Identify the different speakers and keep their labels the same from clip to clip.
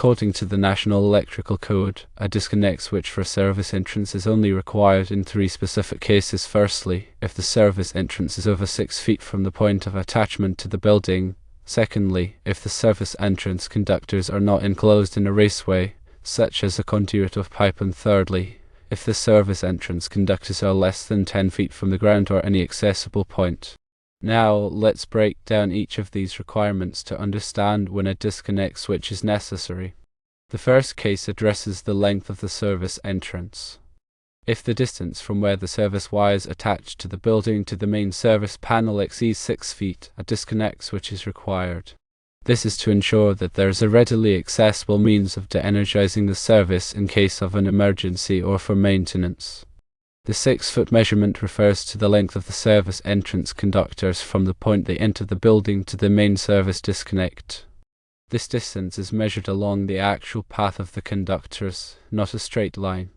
Speaker 1: According to the National Electrical Code, a disconnect switch for a service entrance is only required in 3 specific cases. Firstly, if the service entrance is over 6 feet from the point of attachment to the building. Secondly, if the service entrance conductors are not enclosed in a raceway, such as a conduit of pipe. And thirdly, if the service entrance conductors are less than 10 feet from the ground or any accessible point. Now, let's break down each of these requirements to understand when a disconnect switch is necessary. The first case addresses the length of the service entrance. If the distance from where the service wires attach to the building to the main service panel exceeds 6 feet, a disconnect switch is required. This is to ensure that there is a readily accessible means of de-energizing the service in case of an emergency or for maintenance. The 6-foot measurement refers to the length of the service entrance conductors from the point they enter the building to the main service disconnect. This distance is measured along the actual path of the conductors, not a straight line.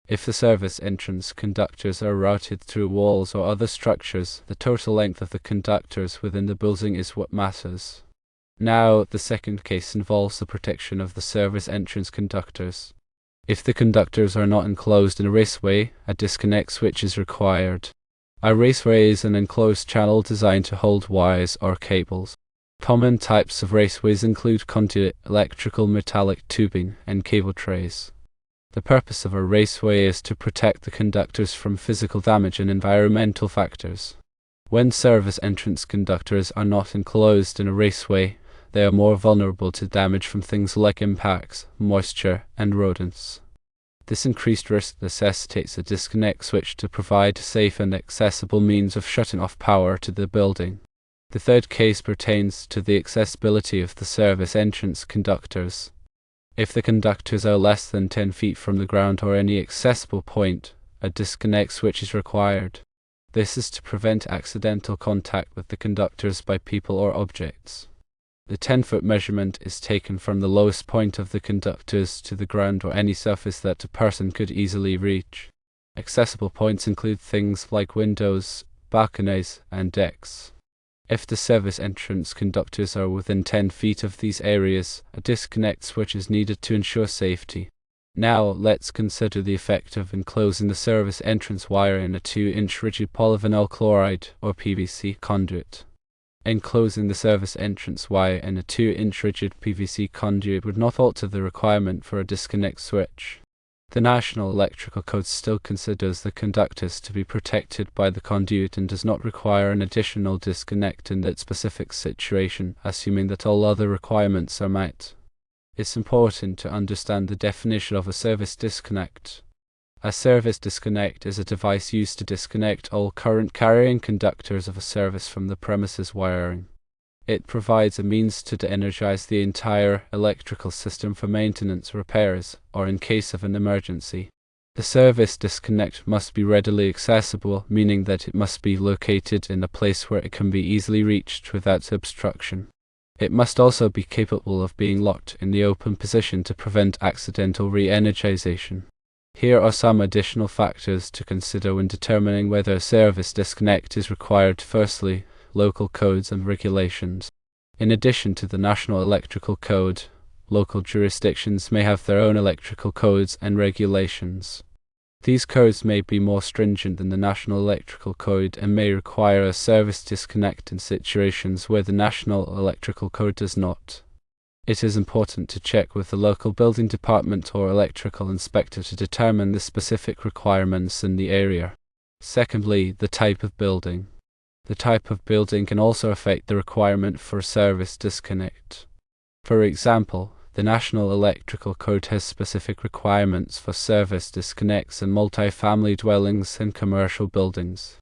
Speaker 1: If the service entrance conductors are routed through walls or other structures, the total length of the conductors within the building is what matters. Now, the second case involves the protection of the service entrance conductors. If the conductors are not enclosed in a raceway, a disconnect switch is required. A raceway is an enclosed channel designed to hold wires or cables. Common types of raceways include conduit, electrical metallic tubing, and cable trays. The purpose of a raceway is to protect the conductors from physical damage and environmental factors. When service entrance conductors are not enclosed in a raceway, they are more vulnerable to damage from things like impacts, moisture, and rodents. This increased risk necessitates a disconnect switch to provide a safe and accessible means of shutting off power to the building. The third case pertains to the accessibility of the service entrance conductors. If the conductors are less than 10 feet from the ground or any accessible point, a disconnect switch is required. This is to prevent accidental contact with the conductors by people or objects. The 10-foot measurement is taken from the lowest point of the conductors to the ground or any surface that a person could easily reach. Accessible points include things like windows, balconies, and decks. If the service entrance conductors are within 10 feet of these areas, a disconnect switch is needed to ensure safety. Now, let's consider the effect of enclosing the service entrance wire in a 2-inch rigid polyvinyl chloride or PVC conduit. Enclosing the service entrance wire in a 2-inch rigid PVC conduit would not alter the requirement for a disconnect switch. The National Electrical Code still considers the conductors to be protected by the conduit and does not require an additional disconnect in that specific situation, assuming that all other requirements are met. It's important to understand the definition of a service disconnect. A service disconnect is a device used to disconnect all current-carrying conductors of a service from the premises wiring. It provides a means to de-energize the entire electrical system for maintenance, repairs, or in case of an emergency. The service disconnect must be readily accessible, meaning that it must be located in a place where it can be easily reached without obstruction. It must also be capable of being locked in the open position to prevent accidental re-energization. Here are some additional factors to consider when determining whether a service disconnect is required. Firstly, local codes and regulations. In addition to the National Electrical Code, local jurisdictions may have their own electrical codes and regulations. These codes may be more stringent than the National Electrical Code and may require a service disconnect in situations where the National Electrical Code does not. It is important to check with the local building department or electrical inspector to determine the specific requirements in the area. Secondly, the type of building. The type of building can also affect the requirement for a service disconnect. For example, the National Electrical Code has specific requirements for service disconnects in multi-family dwellings and commercial buildings.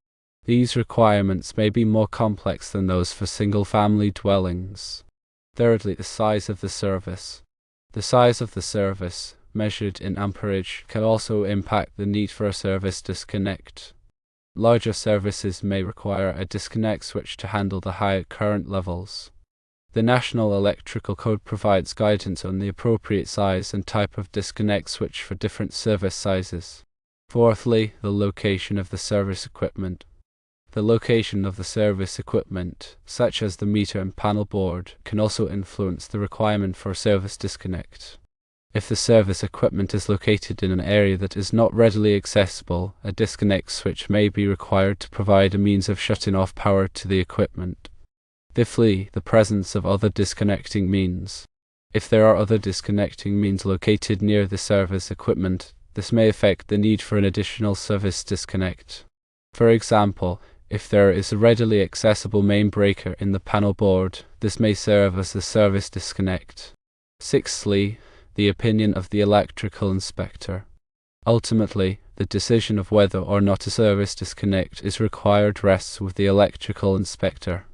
Speaker 1: These requirements may be more complex than those for single-family dwellings. Thirdly, the size of the service. The size of the service, measured in amperage, can also impact the need for a service disconnect. Larger services may require a disconnect switch to handle the higher current levels. The National Electrical Code provides guidance on the appropriate size and type of disconnect switch for different service sizes. Fourthly, the location of the service equipment. The location of the service equipment, such as the meter and panel board, can also influence the requirement for a service disconnect. If the service equipment is located in an area that is not readily accessible, a disconnect switch may be required to provide a means of shutting off power to the equipment. Fifthly, the presence of other disconnecting means. If there are other disconnecting means located near the service equipment, this may affect the need for an additional service disconnect. For example, if there is a readily accessible main breaker in the panel board, this may serve as a service disconnect. Sixthly, the opinion of the electrical inspector. Ultimately, the decision of whether or not a service disconnect is required rests with the electrical inspector.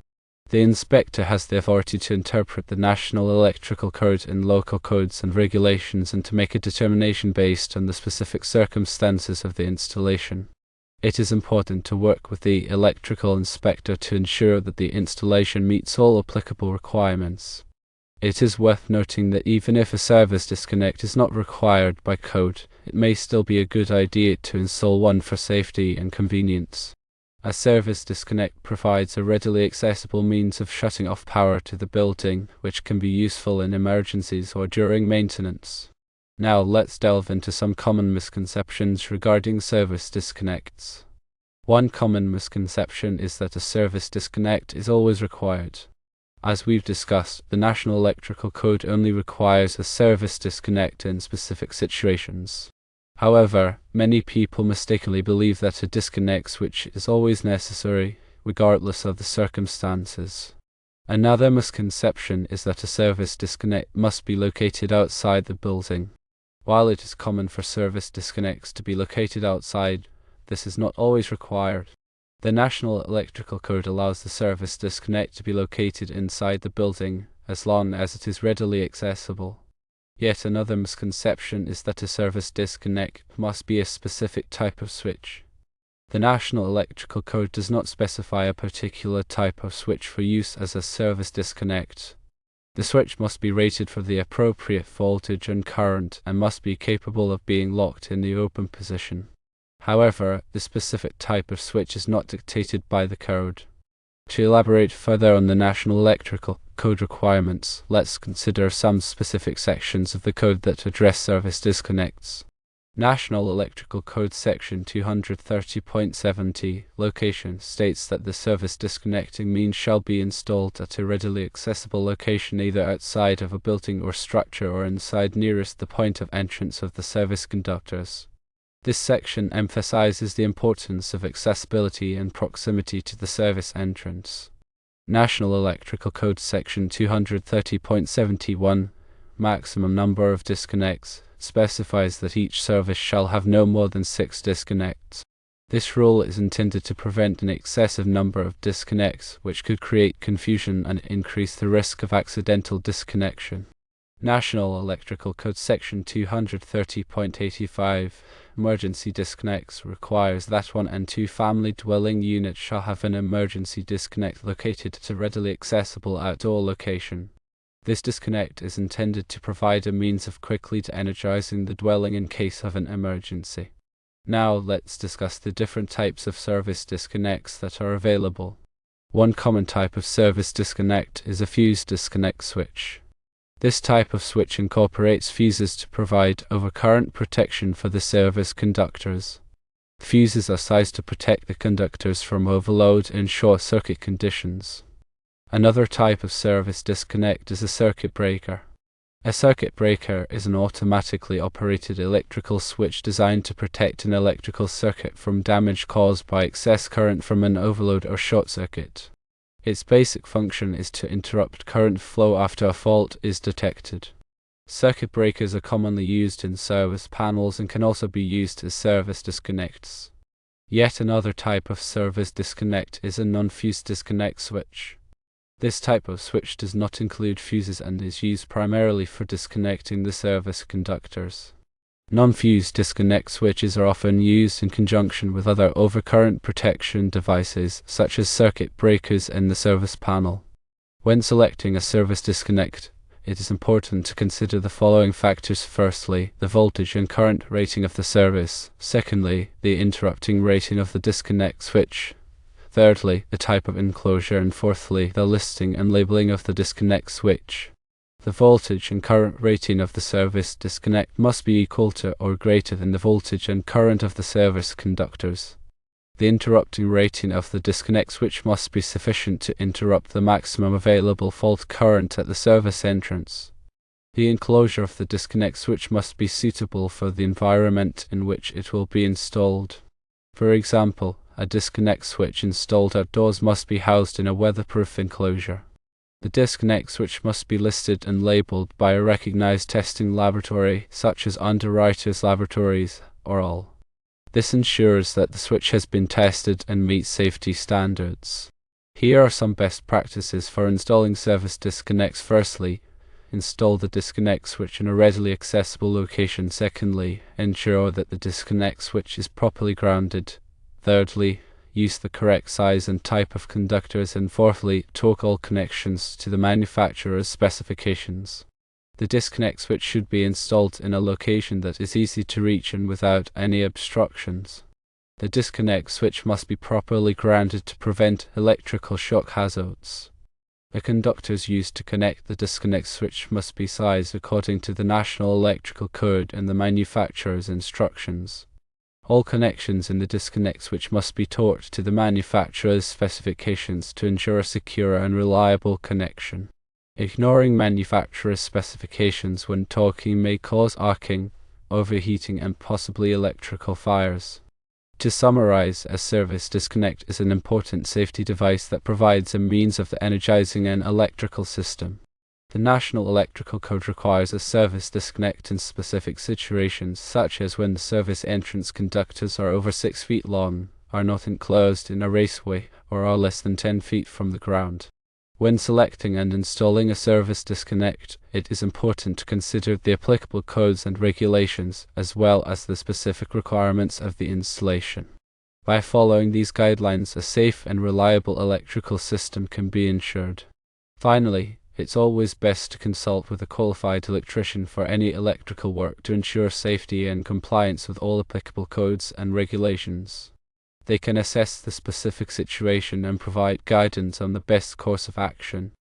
Speaker 1: The inspector has the authority to interpret the National Electrical Code and local codes and regulations and to make a determination based on the specific circumstances of the installation. It is important to work with the electrical inspector to ensure that the installation meets all applicable requirements. It is worth noting that even if a service disconnect is not required by code, it may still be a good idea to install one for safety and convenience. A service disconnect provides a readily accessible means of shutting off power to the building, which can be useful in emergencies or during maintenance. Now let's delve into some common misconceptions regarding service disconnects. One common misconception is that a service disconnect is always required. As we've discussed, the National Electrical Code only requires a service disconnect in specific situations. However, many people mistakenly believe that a disconnect switch is always necessary, regardless of the circumstances. Another misconception is that a service disconnect must be located outside the building. While it is common for service disconnects to be located outside, this is not always required. The National Electrical Code allows the service disconnect to be located inside the building, as long as it is readily accessible. Yet another misconception is that a service disconnect must be a specific type of switch. The National Electrical Code does not specify a particular type of switch for use as a service disconnect. The switch must be rated for the appropriate voltage and current and must be capable of being locked in the open position. However, the specific type of switch is not dictated by the code. To elaborate further on the National Electrical Code requirements, let's consider some specific sections of the code that address service disconnects. National Electrical Code Section 230.70, location, states that the service disconnecting means shall be installed at a readily accessible location either outside of a building or structure or inside nearest the point of entrance of the service conductors. This section emphasizes the importance of accessibility and proximity to the service entrance. National Electrical Code Section 230.71, maximum number of disconnects, specifies that each service shall have no more than 6 disconnects. This rule is intended to prevent an excessive number of disconnects, which could create confusion and increase the risk of accidental disconnection. National Electrical Code Section 230.85, emergency disconnects, requires that 1 and 2 family dwelling units shall have an emergency disconnect located at a readily accessible outdoor location. This disconnect is intended to provide a means of quickly energizing the dwelling in case of an emergency. Now let's discuss the different types of service disconnects that are available. One common type of service disconnect is a fuse disconnect switch. This type of switch incorporates fuses to provide overcurrent protection for the service conductors. Fuses are sized to protect the conductors from overload in short-circuit conditions. Another type of service disconnect is a circuit breaker. A circuit breaker is an automatically operated electrical switch designed to protect an electrical circuit from damage caused by excess current from an overload or short circuit. Its basic function is to interrupt current flow after a fault is detected. Circuit breakers are commonly used in service panels and can also be used as service disconnects. Yet another type of service disconnect is a non-fuse disconnect switch. This type of switch does not include fuses and is used primarily for disconnecting the service conductors. Non-fuse disconnect switches are often used in conjunction with other overcurrent protection devices, such as circuit breakers in the service panel. When selecting a service disconnect, it is important to consider the following factors. Firstly, the voltage and current rating of the service. Secondly, the interrupting rating of the disconnect switch. Thirdly, the type of enclosure. And fourthly, the listing and labeling of the disconnect switch. The voltage and current rating of the service disconnect must be equal to or greater than the voltage and current of the service conductors. The interrupting rating of the disconnect switch must be sufficient to interrupt the maximum available fault current at the service entrance. The enclosure of the disconnect switch must be suitable for the environment in which it will be installed. For example, a disconnect switch installed outdoors must be housed in a weatherproof enclosure. The disconnect switch must be listed and labeled by a recognized testing laboratory such as Underwriters Laboratories or all. This ensures that the switch has been tested and meets safety standards. Here are some best practices for installing service disconnects. Firstly, install the disconnect switch in a readily accessible location. Secondly, ensure that the disconnect switch is properly grounded. Thirdly, use the correct size and type of conductors. And fourthly, torque all connections to the manufacturer's specifications. The disconnect switch should be installed in a location that is easy to reach and without any obstructions. The disconnect switch must be properly grounded to prevent electrical shock hazards. The conductors used to connect the disconnect switch must be sized according to the National Electrical Code and the manufacturer's instructions. All connections in the disconnect switch must be torqued to the manufacturer's specifications to ensure a secure and reliable connection. Ignoring manufacturer's specifications when torquing may cause arcing, overheating, and possibly electrical fires. To summarize, a service disconnect is an important safety device that provides a means of energizing an electrical system. The National Electrical Code requires a service disconnect in specific situations, such as when the service entrance conductors are over 6 feet long, are not enclosed in a raceway, or are less than 10 feet from the ground. When selecting and installing a service disconnect, it is important to consider the applicable codes and regulations, as well as the specific requirements of the installation. By following these guidelines, a safe and reliable electrical system can be ensured. Finally, it's always best to consult with a qualified electrician for any electrical work to ensure safety and compliance with all applicable codes and regulations. They can assess the specific situation and provide guidance on the best course of action.